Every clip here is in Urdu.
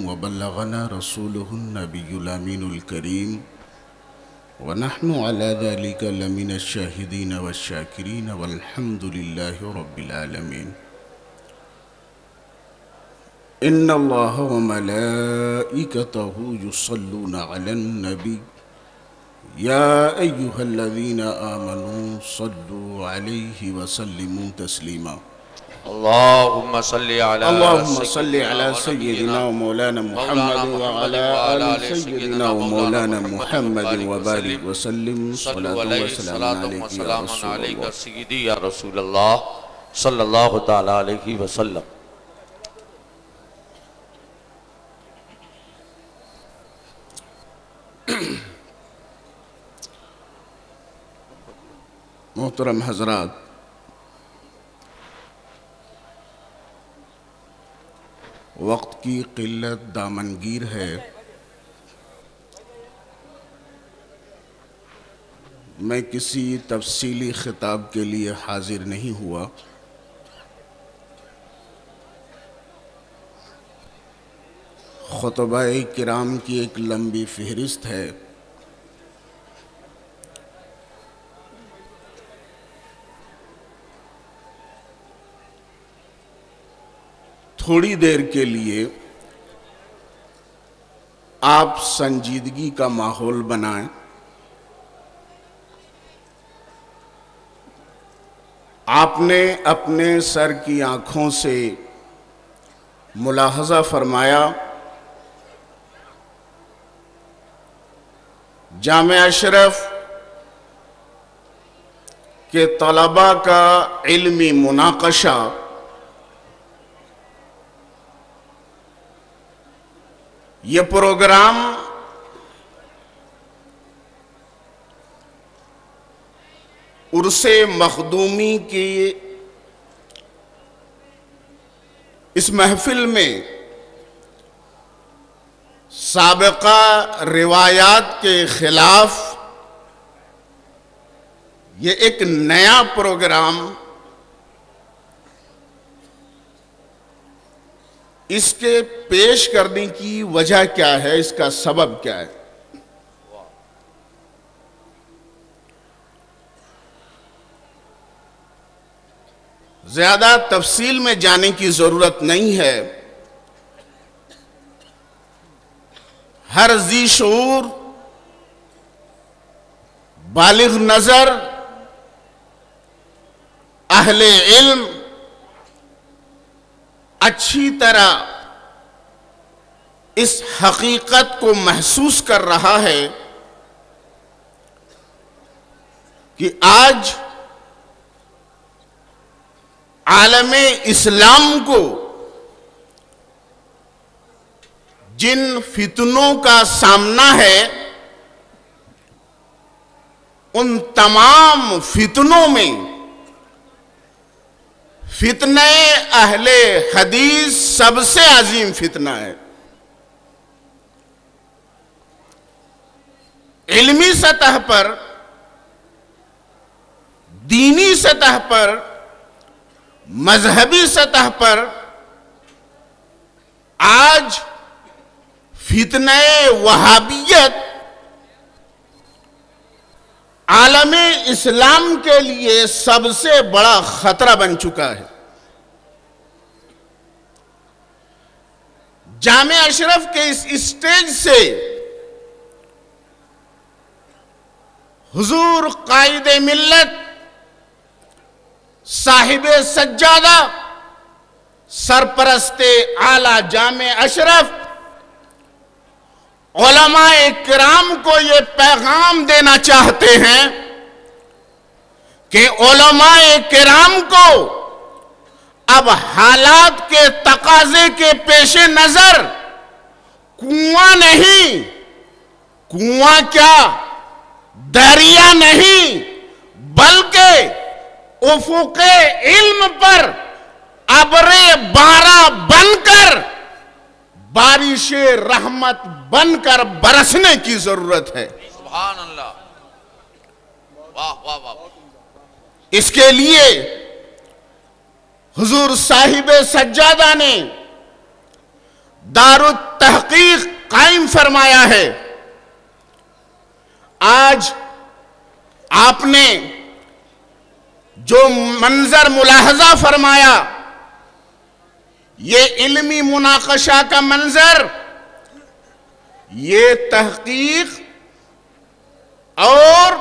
وبلغنا رسوله النبي الأمين الكريم ونحن على ذلك لمن الشاهدين والشاكرين والحمد لله رب العالمين. إن الله وملائكته يصلون على النبي يا أيها الذين آمنوا صلوا عليه وسلموا تسليما. اللهم صل على سيدنا ومولانا محمد وعلى آل سيدنا ومولانا محمد وبارك وسلم. صلاة وسلام عليك يا سيدي يا رسول الله صلى الله تعالى عليه وسلم. محترم حضرات، وقت کی قلت دامنگیر ہے. میں کسی تفصیلی خطاب کے لیے حاضر نہیں ہوا. خطبہ کرام کی ایک لمبی فہرست ہے. تھوڑی دیر کے لیے آپ سنجیدگی کا ماحول بنائیں. آپ نے اپنے سر کی آنکھوں سے ملاحظہ فرمایا جامعہ اشرف کے طلباء کا علمی مناقشہ یہ پروگرام عرس مخدومی کی اس محفل میں سابقہ روایات کے خلاف یہ ایک نیا پروگرام، اس کے پیش کرنے کی وجہ کیا ہے، اس کا سبب کیا ہے؟ زیادہ تفصیل میں جانے کی ضرورت نہیں ہے. ہر ذی شعور بالغ نظر اہل علم اچھی طرح اس حقیقت کو محسوس کر رہا ہے کہ آج عالم اسلام کو جن فتنوں کا سامنا ہے، ان تمام فتنوں میں فتنہ اہل حدیث سب سے عظیم فتنہ ہے. علمی سطح پر، دینی سطح پر، مذہبی سطح پر آج فتنہ وہابیت عالم اسلام کے لیے سب سے بڑا خطرہ بن چکا ہے. جامعہ اشرف کے اس اسٹیج سے حضور قائد ملت صاحب سجادہ سرپرست اعلیٰ جامعہ اشرف علماء کرام کو یہ پیغام دینا چاہتے ہیں کہ علماء کرام کو اب حالات کے تقاضے کے پیش نظر کنواں نہیں، کنواں کیا دریا نہیں، بلکہ افق علم پر ابر بارہ بن کر، بارش رحمت بن کر برسنے کی ضرورت ہے. سبحان اللہ، واہ واہ واہ. اس کے لیے حضور صاحب سجادہ نے دار تحقیق قائم فرمایا ہے۔ آج آپ نے جو منظر ملاحظہ فرمایا، یہ علمی مناقشہ کا منظر، یہ تحقیق اور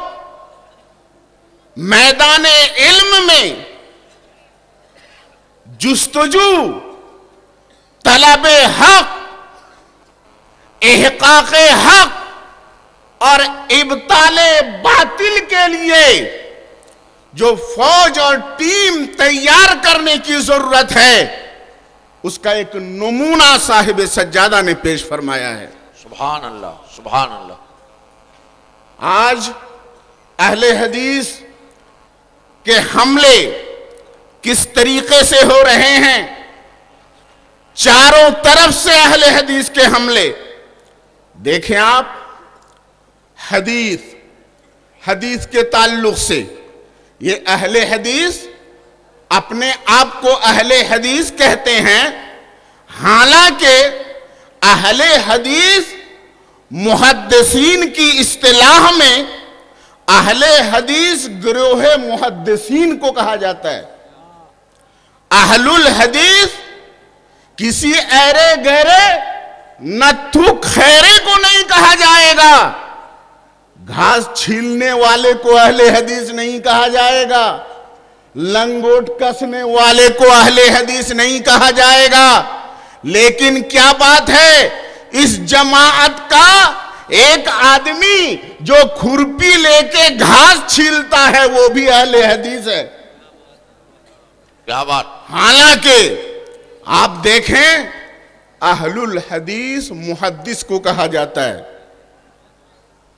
میدان علم میں جستجو، طلب حق، احقاق حق اور ابطال باطل کے لیے جو فوج اور ٹیم تیار کرنے کی ضرورت ہے، اس کا ایک نمونہ صاحب سجادہ نے پیش فرمایا ہے۔ سبحان اللہ، سبحان اللہ۔ آج اہل حدیث کے حملے کس طریقے سے ہو رہے ہیں؟ چاروں طرف سے اہل حدیث کے حملے۔ دیکھیں آپ، حدیث کے تعلق سے یہ اہل حدیث اپنے آپ کو اہل حدیث کہتے ہیں، حالانکہ اہل حدیث محدثین کی اصطلاح میں اہل حدیث گروہ محدثین کو کہا جاتا ہے۔ اہل الحدیث کسی ایرے گہرے نتھو خیرے کو نہیں کہا جائے گا، گھاس چھیلنے والے کو اہل حدیث نہیں کہا جائے گا، لنگوٹ کسنے والے کو اہل حدیث نہیں کہا جائے گا، لیکن کیا بات ہے، اس جماعت کا ایک آدمی جو کھرپی لے کے گھاس چھیلتا ہے وہ بھی اہل حدیث ہے۔ کیا بات! حالانکہ آپ دیکھیں اہل الحدیث محدث کو کہا جاتا ہے،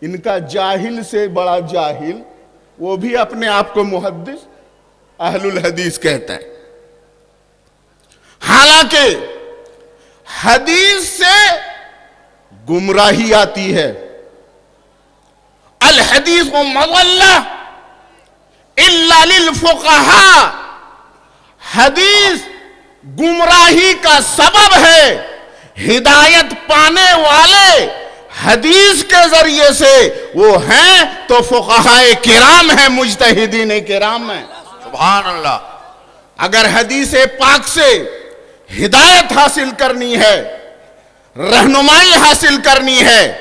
ان کا جاہل سے بڑا جاہل وہ بھی اپنے آپ کو محدث اہل الحدیث کہتا ہے۔ حالانکہ حدیث سے گمراہی آتی ہے۔ الحدیث مضلہ الا للفقہاء، حدیث گمراہی کا سبب ہے۔ ہدایت پانے والے حدیث کے ذریعے سے وہ ہیں تو فقہاء کرام ہیں، مجتہدین کرام ہیں۔ سبحان اللہ۔ اگر حدیث پاک سے ہدایت حاصل کرنی ہے، رہنمائی حاصل کرنی ہے،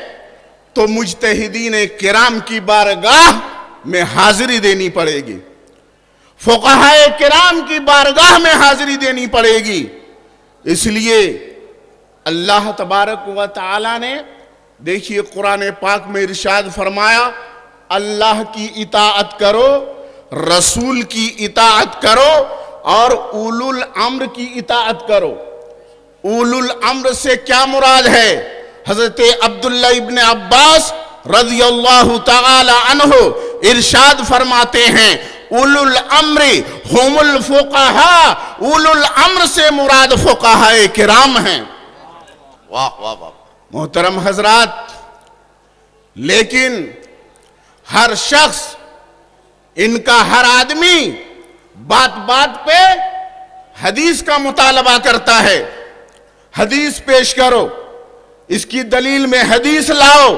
تو مجتہدین کرام کی بارگاہ میں حاضری دینی پڑے گی، فقہاء کرام کی بارگاہ میں حاضری دینی پڑے گی۔ اس لیے اللہ تبارک و تعالی نے دیکھیے قرآن پاک میں ارشاد فرمایا، اللہ کی اطاعت کرو، رسول کی اطاعت کرو اور اولو الامر کی اطاعت کرو۔ اولو الامر سے کیا مراد ہے؟ حضرت عبداللہ ابن عباس رضی اللہ تعالی عنہ ارشاد فرماتے ہیں، اولو الامر ہم الفقہاء، اولو الامر سے مراد فقہاء کرام ہیں۔ واہ واہ واہ۔ محترم حضرات، لیکن ہر شخص، ان کا ہر آدمی بات بات پہ حدیث کا مطالبہ کرتا ہے۔ حدیث پیش کرو، اس کی دلیل میں حدیث لاؤ۔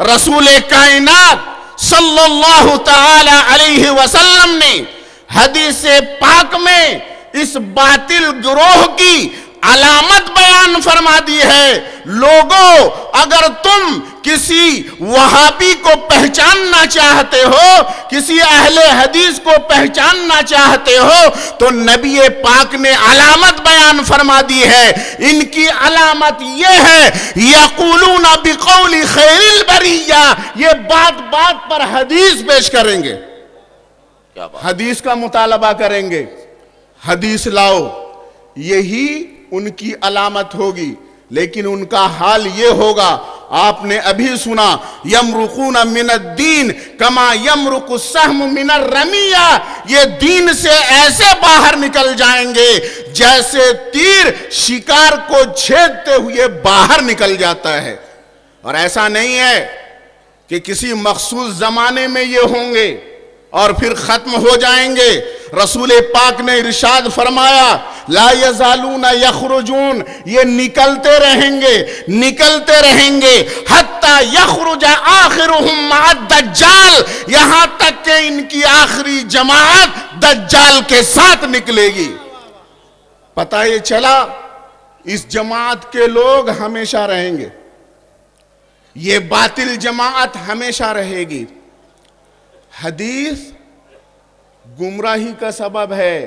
رسول کائنات صلی اللہ تعالی علیہ وسلم نے حدیث پاک میں اس باطل گروہ کی علامت بیان فرما دی ہے۔ لوگوں، اگر تم کسی وہابی کو پہچاننا چاہتے ہو، کسی اہل حدیث کو پہچاننا چاہتے ہو، تو نبی پاک نے علامت بیان فرما دی ہے۔ ان کی علامت یہ ہے، یقولون بقول خیر البریہ، یہ بات بات پر حدیث پیش کریں گے، کیا بات! حدیث کا مطالبہ کریں گے، حدیث لاؤ، یہی ان کی علامت ہوگی۔ لیکن ان کا حال یہ ہوگا، آپ نے ابھی سنا، یمرقون من الدین کما یمرق السہم من الرمیہ، یہ دین سے ایسے باہر نکل جائیں گے جیسے تیر شکار کو چھیدتے ہوئے باہر نکل جاتا ہے۔ اور ایسا نہیں ہے کہ کسی مخصوص زمانے میں یہ ہوں گے اور پھر ختم ہو جائیں گے۔ رسول پاک نے ارشاد فرمایا لا یزالون یخرجون، یہ نکلتے رہیں گے حتی یخرج آخرہم مع الدجال، یہاں تک کہ ان کی آخری جماعت دجال کے ساتھ نکلے گی۔ پتہ یہ چلا اس جماعت کے لوگ ہمیشہ رہیں گے، یہ باطل جماعت ہمیشہ رہے گی۔ حدیث گمراہی کا سبب ہے،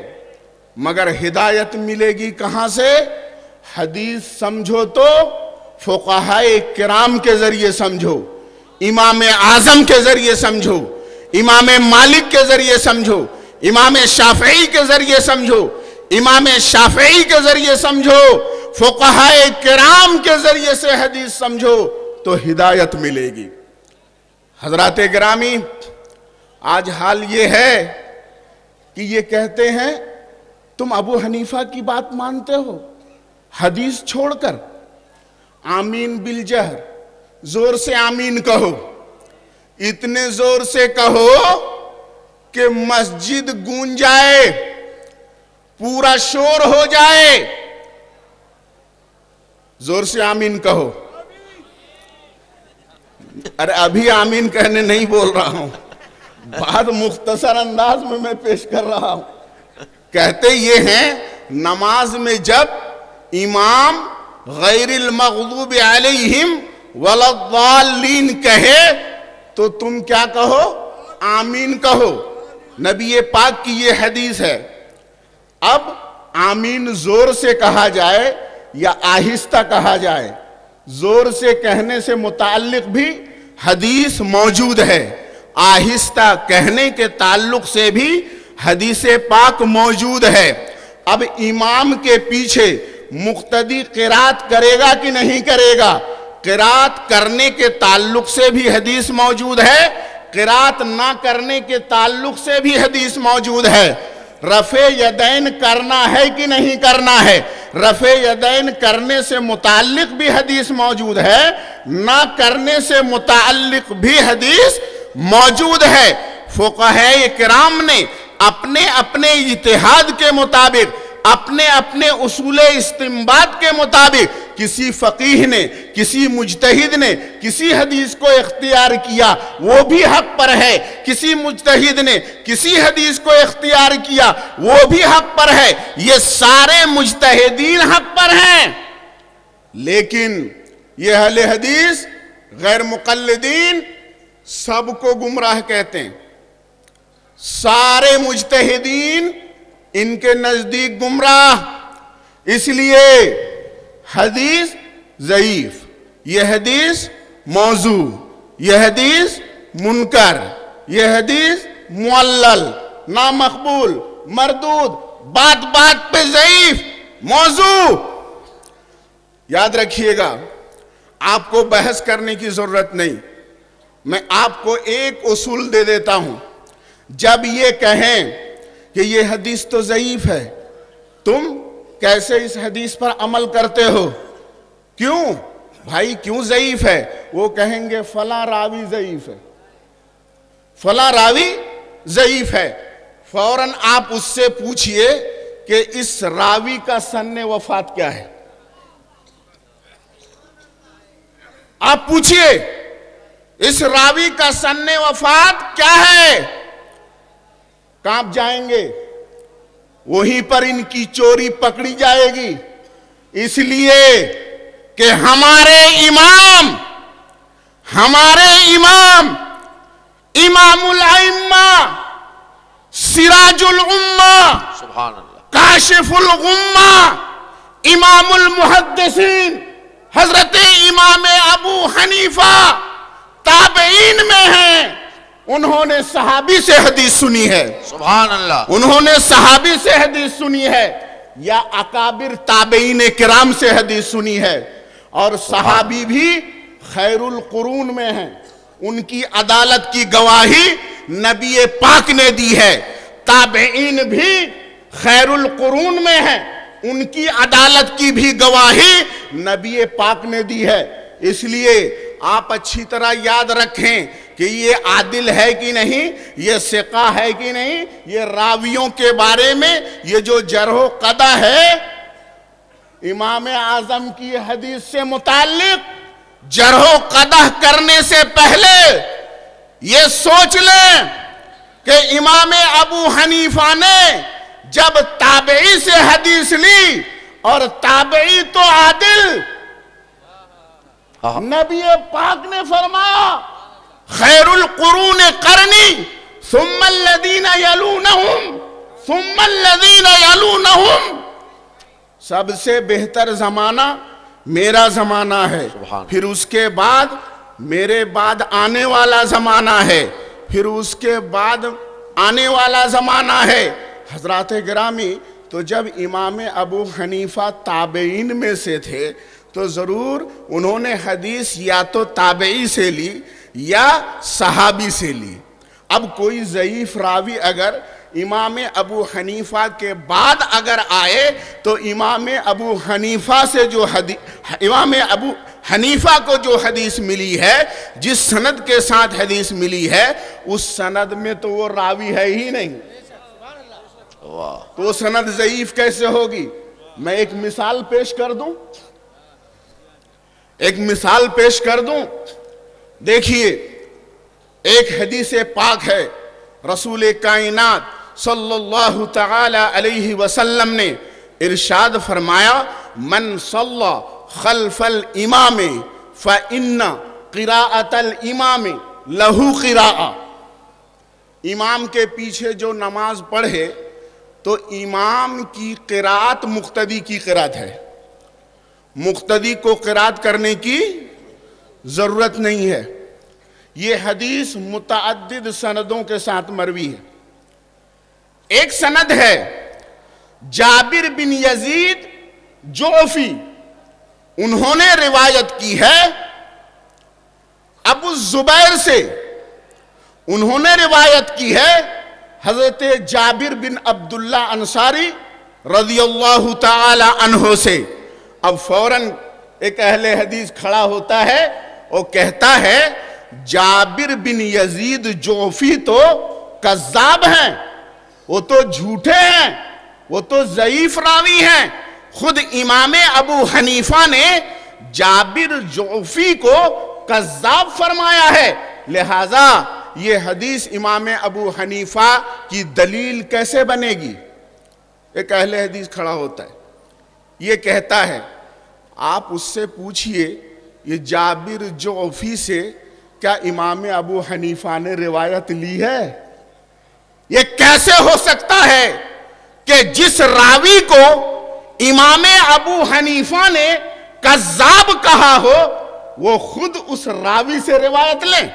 مگر ہدایت ملے گی کہاں سے؟ حدیث سمجھو تو فقہائے کرام کے ذریعے سمجھو، امام اعظم کے ذریعے سمجھو، امام مالک کے ذریعے سمجھو، امام شافعی کے ذریعے سمجھو، امام شافعی کے ذریعے سمجھو، فقہائے کرام کے ذریعے سے حدیث سمجھو تو ہدایت ملے گی۔ حضرات گرامی، آج حال یہ ہے کہ یہ کہتے ہیں تم ابو حنیفہ کی بات مانتے ہو، حدیث چھوڑ کر آمین بالجہر، زور سے آمین کہو، اتنے زور سے کہو کہ مسجد گونج جائے، پورا شور ہو جائے، زور سے آمین کہو۔ ارے ابھی آمین کہنے نہیں بول رہا ہوں، بات مختصر انداز میں پیش کر رہا ہوں۔ کہتے یہ ہیں نماز میں جب امام غیر المغضوب علیہم ولا الضالین کہے تو تم کیا کہو؟ آمین کہو۔ نبی پاک کی یہ حدیث ہے۔ اب آمین زور سے کہا جائے یا آہستہ کہا جائے، زور سے کہنے سے متعلق بھی حدیث موجود ہے، آہستہ کہنے کے تعلق سے بھی حدیث پاک موجود ہے۔ اب امام کے پیچھے مقتدی قرات کرے گا کہ نہیں کرے گا؟ قرات کرنے کے تعلق سے بھی حدیث موجود ہے، قرات نہ کرنے کے تعلق سے بھی حدیث موجود ہے۔ رفع یدین کرنا ہے کہ نہیں کرنا ہے؟ رفع یدین کرنے سے متعلق بھی حدیث موجود ہے، نہ کرنے سے متعلق بھی حدیث موجود ہے۔ فقہائے کرام نے اپنے اپنے اجتہاد کے مطابق، اپنے اپنے اصول استنباط کے مطابق، کسی فقیہ نے، کسی مجتہد نے کسی حدیث کو اختیار کیا وہ بھی حق پر ہے، کسی مجتہد نے کسی حدیث کو اختیار کیا وہ بھی حق پر ہے، یہ سارے مجتہدین حق پر ہیں۔ لیکن یہ اہل حدیث غیر مقلدین سب کو گمراہ کہتے ہیں، سارے مجتہدین ان کے نزدیک گمراہ، اس لیے حدیث ضعیف، یہ حدیث موضوع، یہ حدیث منکر، یہ حدیث معلل، نامقبول، مردود، بات بات پہ ضعیف، موضوع۔ یاد رکھیے گا، آپ کو بحث کرنے کی ضرورت نہیں، میں آپ کو ایک اصول دے دیتا ہوں۔ جب یہ کہیں کہ یہ حدیث تو ضعیف ہے، تم کیسے اس حدیث پر عمل کرتے ہو؟ کیوں بھائی کیوں ضعیف ہے؟ وہ کہیں گے فلاں راوی ضعیف ہے، فلاں راوی ضعیف ہے۔ فوراً آپ اس سے پوچھئے کہ اس راوی کا سن وفات کیا ہے؟ آپ پوچھئے اس راوی کا سن وفات کیا ہے؟ کانپ جائیں گے، وہیں پر ان کی چوری پکڑی جائے گی، اس لیے کہ ہمارے امام امام الائمہ، سراج الامہ، سبحان اللہ، کاشف الغمہ، امام المحدثین حضرت امام ابو حنیفہ تابعین میں ہیں، انہوں نے صحابی سے حدیث سنی ہے، سبحان اللہ، انہوں نے صحابی سے حدیث سنی ہے یا اکابر تابعین کرام سے حدیث سنی ہے، اور صحابی بھی خیر القرون میں ہیں، ان کی عدالت کی گواہی نبی پاک نے دی ہے، تابعین بھی خیر القرون میں ہیں، ان کی عدالت کی بھی گواہی نبی پاک نے دی ہے۔ اس لیے آپ اچھی طرح یاد رکھیں کہ یہ عادل ہے کہ نہیں، یہ ثقہ ہے کہ نہیں، یہ راویوں کے بارے میں یہ جو جرح و قدح ہے امام اعظم کی حدیث سے متعلق، جرح و قدح کرنے سے پہلے یہ سوچ لیں کہ امام ابو حنیفہ نے جب تابعی سے حدیث لی اور تابعی تو عادل، نبی پاک نے فرمایا خیر القرون قرنی ثم الذین یلونہم ثم الذین یلونہم، سب سے بہتر زمانہ میرا زمانہ ہے، پھر اس کے بعد میرے بعد آنے والا زمانہ ہے، پھر اس کے بعد آنے والا زمانہ ہے۔ حضرات گرامی، تو جب امام ابو حنیفہ تابعین میں سے تھے تو ضرور انہوں نے حدیث یا تو تابعی سے لی یا صحابی سے لی۔ اب کوئی ضعیف راوی اگر امام ابو حنیفہ کے بعد اگر آئے تو امام ابو حنیفہ سے جو امام ابو حنیفہ کو جو حدیث ملی ہے، جس سند کے ساتھ حدیث ملی ہے، اس سند میں تو وہ راوی ہے ہی نہیں، تو وہ سند ضعیف کیسے ہوگی؟ میں ایک مثال پیش کر دوں، دیکھیے ایک حدیث پاک ہے، رسول کائنات صلی اللہ تعالی علیہ وسلم نے ارشاد فرمایا من صلی خلف الامام فإن قراءة الامام لہو قراءة، امام کے پیچھے جو نماز پڑھے تو امام کی قراءت مقتدی کی قراءت ہے، مقتدی کو قراءت کرنے کی ضرورت نہیں ہے۔ یہ حدیث متعدد سندوں کے ساتھ مروی ہے۔ ایک سند ہے جابر بن یزید جعفی، انہوں نے روایت کی ہے ابو الزبیر سے، انہوں نے روایت کی ہے حضرت جابر بن عبداللہ انصاری رضی اللہ تعالی عنہ سے۔ اب فوراً ایک اہل حدیث کھڑا ہوتا ہے اور کہتا ہے جابر بن یزید جعفی تو کذاب ہیں، وہ تو جھوٹے ہیں، وہ تو ضعیف راوی ہیں۔ خود امام ابو حنیفہ نے جابر جعفی کو کذاب فرمایا ہے، لہٰذا یہ حدیث امام ابو حنیفہ کی دلیل کیسے بنے گی؟ ایک اہل حدیث کھڑا ہوتا ہے، یہ کہتا ہے آپ اس سے پوچھئے یہ جابر جعفی سے کیا امام ابو حنیفہ نے روایت لی ہے؟ یہ کیسے ہو سکتا ہے کہ جس راوی کو امام ابو حنیفہ نے کذاب کہا ہو وہ خود اس راوی سے روایت لیں؟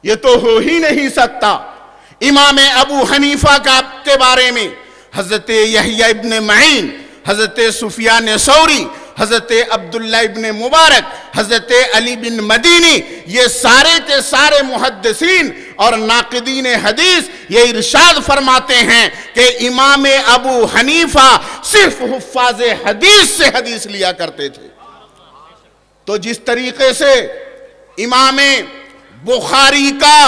یہ تو ہو ہی نہیں سکتا۔ امام ابو حنیفہ کے بارے میں حضرت یحییٰ ابن معین، حضرت سفیان ثوری، حضرت عبداللہ ابن مبارک، حضرت علی بن مدینی، یہ سارے کے سارے محدثین اور ناقدین حدیث یہ ارشاد فرماتے ہیں کہ امام ابو حنیفہ صرف حفاظ حدیث سے حدیث لیا کرتے تھے۔ تو جس طریقے سے امام بخاری کا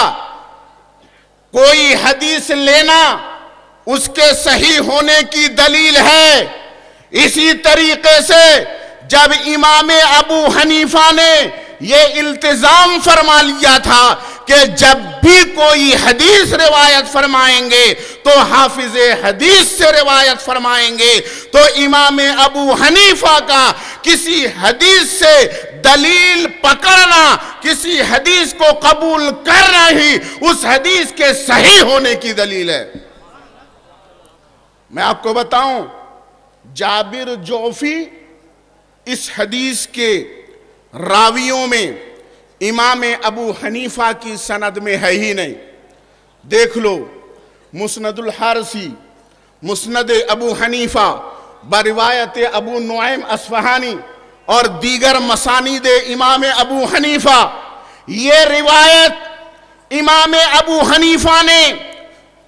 کوئی حدیث لینا اس کے صحیح ہونے کی دلیل ہے، اسی طریقے سے جب امام ابو حنیفہ نے یہ التزام فرما لیا تھا کہ جب بھی کوئی حدیث روایت فرمائیں گے تو حافظ حدیث سے روایت فرمائیں گے، تو امام ابو حنیفہ کا کسی حدیث سے دلیل پکڑنا، کسی حدیث کو قبول کرنا ہی اس حدیث کے صحیح ہونے کی دلیل ہے۔ میں آپ کو بتاؤں جابر جعفی اس حدیث کے راویوں میں امام ابو حنیفہ کی سند میں ہے ہی نہیں۔ دیکھ لو مسند الحارثی، مسند ابو حنیفہ بروایت ابو نعیم اصفہانی اور دیگر مسانید امام ابو حنیفہ، یہ روایت امام ابو حنیفہ نے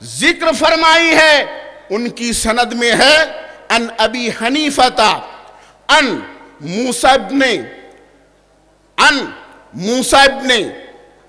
ذکر فرمائی ہے، ان کی سند میں ہے ان ابی حنیفہ موسیٰ ابن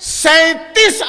37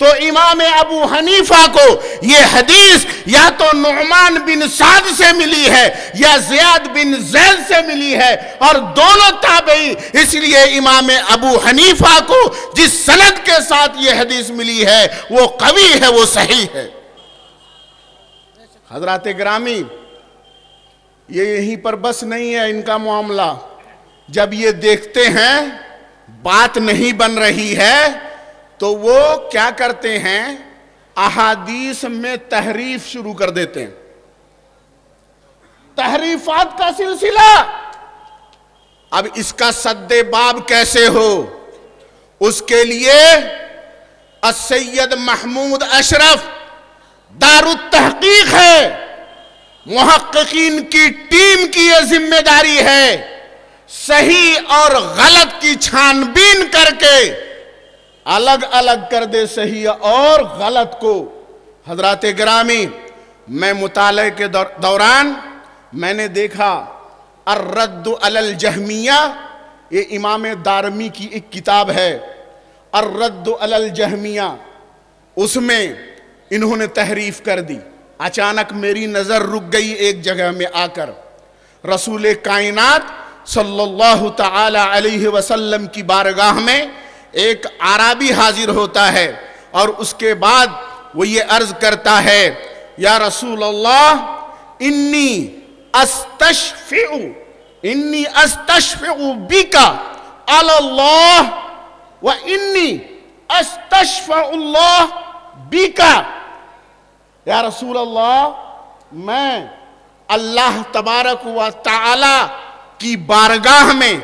تو امام ابو حنیفہ کو یہ حدیث یا تو نعمان بن سعد سے ملی ہے یا زیاد بن زید سے ملی ہے، اور دونوں تابعی، اس لیے امام ابو حنیفہ کو جس سند کے ساتھ یہ حدیث ملی ہے وہ قوی ہے، وہ صحیح ہے۔ حضرات گرامی، یہ یہیں پر بس نہیں ہے ان کا معاملہ۔ جب یہ دیکھتے ہیں بات نہیں بن رہی ہے تو وہ کیا کرتے ہیں؟ احادیث میں تحریف شروع کر دیتے ہیں، تحریفات کا سلسلہ۔ اب اس کا سد باب کیسے ہو؟ اس کے لیے السید محمود اشرف دار التحقیق ہے، محققین کی ٹیم کی یہ ذمہ داری ہے، صحیح اور غلط کی چھان بین کر کے الگ الگ کر دے صحیح اور غلط کو۔ حضرات گرامی، میں مطالعے کے دوران میں نے دیکھا الرد علی الجہمیہ، یہ امام دارمی کی ایک کتاب ہے، الرد علی الجہمیہ، اس میں انہوں نے تحریف کر دی۔ اچانک میری نظر رک گئی ایک جگہ میں آ کر، رسول کائنات صلی اللہ تعالی علیہ وسلم کی بارگاہ میں ایک عربی حاضر ہوتا ہے، اور اس کے بعد وہ یہ عرض کرتا ہے، یا رسول اللہ انی استشفع بکا علی اللہ و انی استشفع اللہ بکا۔ یا رسول اللہ، میں اللہ تبارک و تعالی کی بارگاہ میں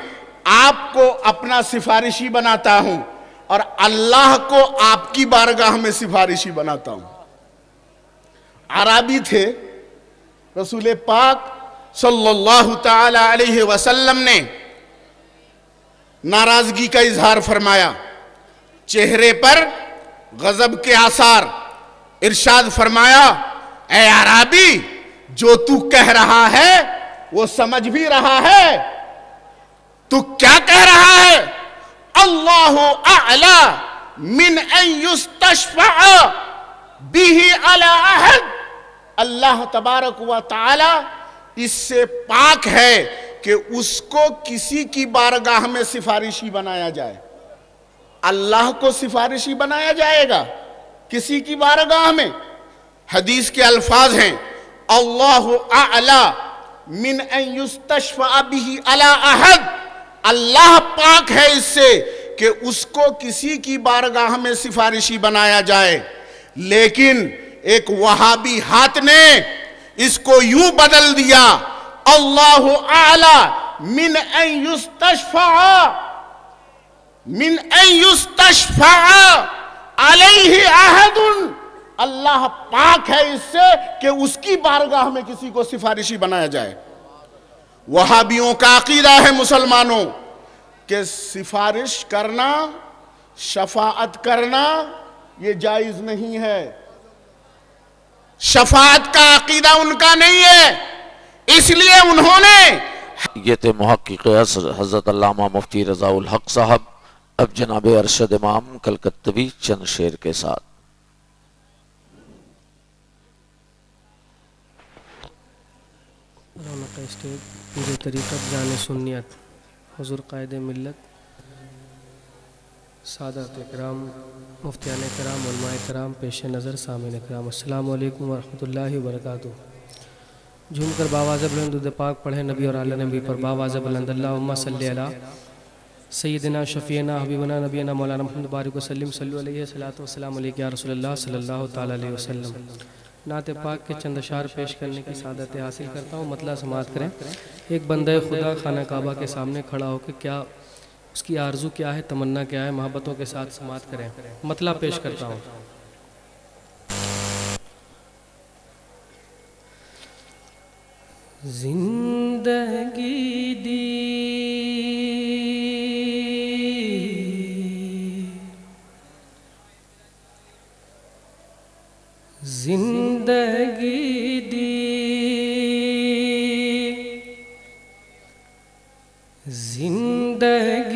آپ کو اپنا سفارشی بناتا ہوں، اور اللہ کو آپ کی بارگاہ میں سفارشی بناتا ہوں۔ عربی تھے، رسول پاک صلی اللہ تعالی علیہ وسلم نے ناراضگی کا اظہار فرمایا، چہرے پر غضب کے آثار، ارشاد فرمایا، اے عربی، جو تو کہہ رہا ہے وہ سمجھ بھی رہا ہے، تو کیا کہہ رہا ہے؟ اللہ اعلی من ان یستشفع به علی احد، اللہ تبارک و تعالی اس سے پاک ہے کہ اس کو کسی کی بارگاہ میں سفارشی بنایا جائے۔ اللہ کو سفارشی بنایا جائے گا کسی کی بارگاہ میں؟ حدیث کے الفاظ ہیں، اللہ اعلی من ان یستشفع به علی احد، اللہ پاک ہے اس سے کہ اس کو کسی کی بارگاہ میں سفارشی بنایا جائے۔ لیکن ایک وہابی ہاتھ نے اس کو یوں بدل دیا، اللہ اعلی من ان یستشفع علیہ احد، اللہ پاک ہے اس سے کہ اس کی بارگاہ میں کسی کو سفارشی بنایا جائے۔ وہابیوں کا عقیدہ ہے مسلمانوں کہ سفارش کرنا، شفاعت کرنا یہ جائز نہیں ہے، شفاعت کا عقیدہ ان کا نہیں ہے، اس لیے انہوں نے یہ تھے محقق عصر حضرت علامہ مفتی رضا الحق صاحب۔ اب جناب ارشد امام کلکتوی چند شعر کے ساتھ۔ رونق اسٹیج پورے طریقت جان سنیت، حضور قائد ملت، سادات اکرام، مفتیان کرام، علماء کرام، پیش نظر سامعین کرام، السلام علیکم ورحمۃ اللہ وبرکاتہ۔ جھوم کر باواز بلند درود پاک پڑھیں نبی اور آل نبی پر، باواز بلند اللہم صلی علی سیدنا شفیعنا حبیبنا نبینا مولانا محمد بارک وسلم، صلی علیہ الصلوۃ والسلام علیک یا رسول اللہ صلی اللہ تعالی علیہ وسلم۔ نعت پاک کے چند اشعار پیش کرنے کی سعادت حاصل کرتا ہوں، مطلع سماعت کریں۔ ایک بندہ خدا خانہ کعبہ کے سامنے کھڑا ہو کے کیا اس کی آرزو کیا ہے، تمنا کیا ہے، محبتوں کے ساتھ سماعت کریں۔ مطلع پیش کرتا ہوں۔ زندگی دی زندگی دی زندگی